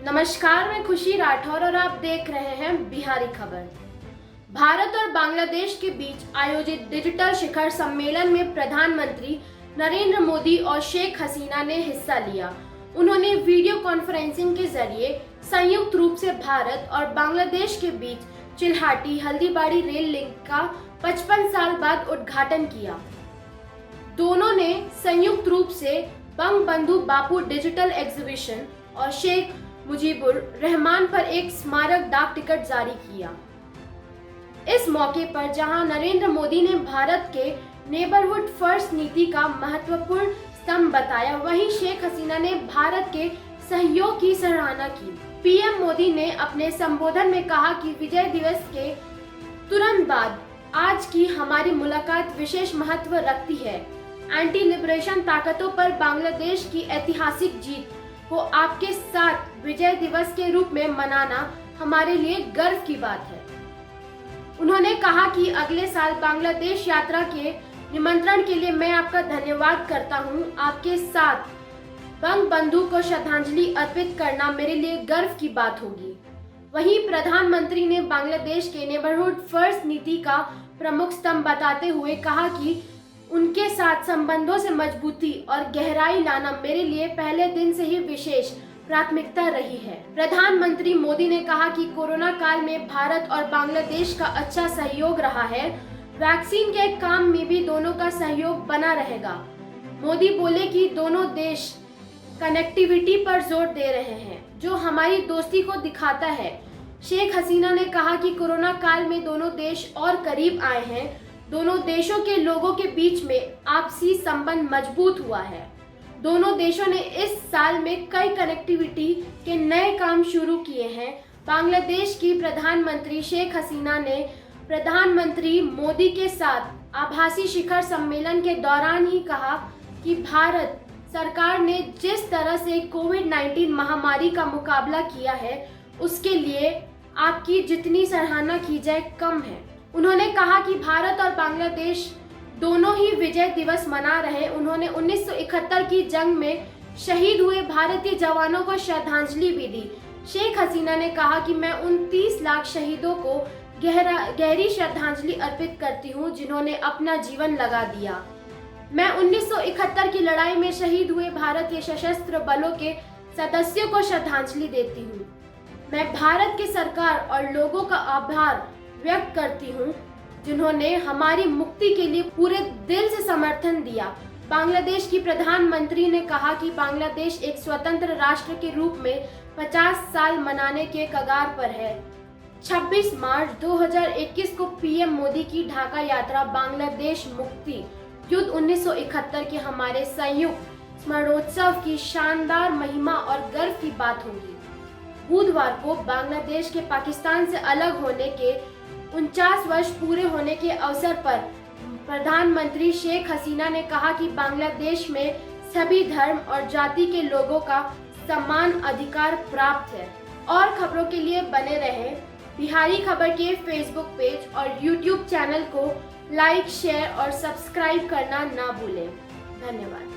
नमस्कार, मैं खुशी राठौर और आप देख रहे हैं बिहारी खबर। भारत और बांग्लादेश के बीच आयोजित डिजिटल शिखर सम्मेलन में प्रधानमंत्री नरेंद्र मोदी और शेख हसीना ने हिस्सा लिया। उन्होंने वीडियो कॉन्फ्रेंसिंग के जरिए संयुक्त रूप से भारत और बांग्लादेश के बीच चिल्हाटी हल्दीबाड़ी रेल लिंक का 55 साल बाद उद्घाटन किया। दोनों ने संयुक्त रूप से बंगबंधु बापू डिजिटल एग्जीबिशन और शेख मुजीबुर रहमान पर एक स्मारक डाक टिकट जारी किया। इस मौके पर जहां नरेंद्र मोदी ने भारत के नेबरहुड फर्स्ट नीति का महत्वपूर्ण स्तंभ बताया, वहीं शेख हसीना ने भारत के सहयोग की सराहना की। पीएम मोदी ने अपने संबोधन में कहा कि विजय दिवस के तुरंत बाद आज की हमारी मुलाकात विशेष महत्व रखती है। एंटी लिबरेशन ताकतों पर बांग्लादेश की ऐतिहासिक जीत को आपके साथ विजय दिवस के रूप में मनाना हमारे लिए गर्व की बात है। उन्होंने कहा कि अगले साल बांग्लादेश यात्रा के निमंत्रण के लिए मैं आपका धन्यवाद करता हूं। आपके साथ बंगबंधु को श्रद्धांजलि अर्पित करना मेरे लिए गर्व की बात होगी। वहीं प्रधानमंत्री ने बांग्लादेश के नेबरहुड फर्स्ट नीति का प्रमुख स्तंभ बताते हुए कहा कि उनके साथ संबंधों से मजबूती और गहराई लाना मेरे लिए पहले दिन से ही विशेष प्राथमिकता रही है। प्रधानमंत्री मोदी ने कहा कि कोरोना काल में भारत और बांग्लादेश का अच्छा सहयोग रहा है। वैक्सीन के काम में भी दोनों का सहयोग बना रहेगा। मोदी बोले कि दोनों देश कनेक्टिविटी पर जोर दे रहे हैं, जो हमारी दोस्ती को दिखाता है। शेख हसीना ने कहा कि कोरोना काल में दोनों देश और करीब आए हैं। दोनों देशों के लोगों के बीच में आपसी संबंध मजबूत हुआ है। दोनों देशों ने इस साल में कई कनेक्टिविटी के नए काम शुरू किए हैं। बांग्लादेश की प्रधानमंत्री शेख हसीना ने प्रधानमंत्री मोदी के साथ आभासी शिखर सम्मेलन के दौरान ही कहा कि भारत सरकार ने जिस तरह से कोविड-19 महामारी का मुकाबला किया है, उसके लिए आपकी जितनी सराहना की जाए कम है। उन्होंने कहा कि भारत और बांग्लादेश दोनों ही विजय दिवस मना रहे। उन्होंने 1971 की जंग में शहीद हुए भारतीय जवानों को श्रद्धांजलि भी दी। शेख हसीना ने कहा कि मैं उन 30 लाख शहीदों को गहरी श्रद्धांजलि अर्पित करती हूं, जिन्होंने अपना जीवन लगा दिया। मैं 1971 की लड़ाई में शहीद हुए भारतीय सशस्त्र बलों के सदस्यों को श्रद्धांजलि देती हूँ। मैं भारत की सरकार और लोगों का आभार व्यक्त करती हूँ, जिन्होंने हमारी मुक्ति के लिए पूरे दिल से समर्थन दिया। बांग्लादेश की प्रधानमंत्री ने कहा कि बांग्लादेश एक स्वतंत्र राष्ट्र के रूप में 50 साल मनाने के कगार पर है। 26 मार्च 2021 को पीएम मोदी की ढाका यात्रा बांग्लादेश मुक्ति युद्ध 1971 के हमारे संयुक्त स्मरणोत्सव की शानदार महिमा और गर्व की बात होगी। बुधवार को बांग्लादेश के पाकिस्तान से अलग होने के 49 वर्ष पूरे होने के अवसर पर प्रधानमंत्री शेख हसीना ने कहा कि बांग्लादेश में सभी धर्म और जाति के लोगों का समान अधिकार प्राप्त है। और खबरों के लिए बने रहें बिहारी खबर के फेसबुक पेज और यूट्यूब चैनल को लाइक, शेयर और सब्सक्राइब करना ना भूलें। धन्यवाद।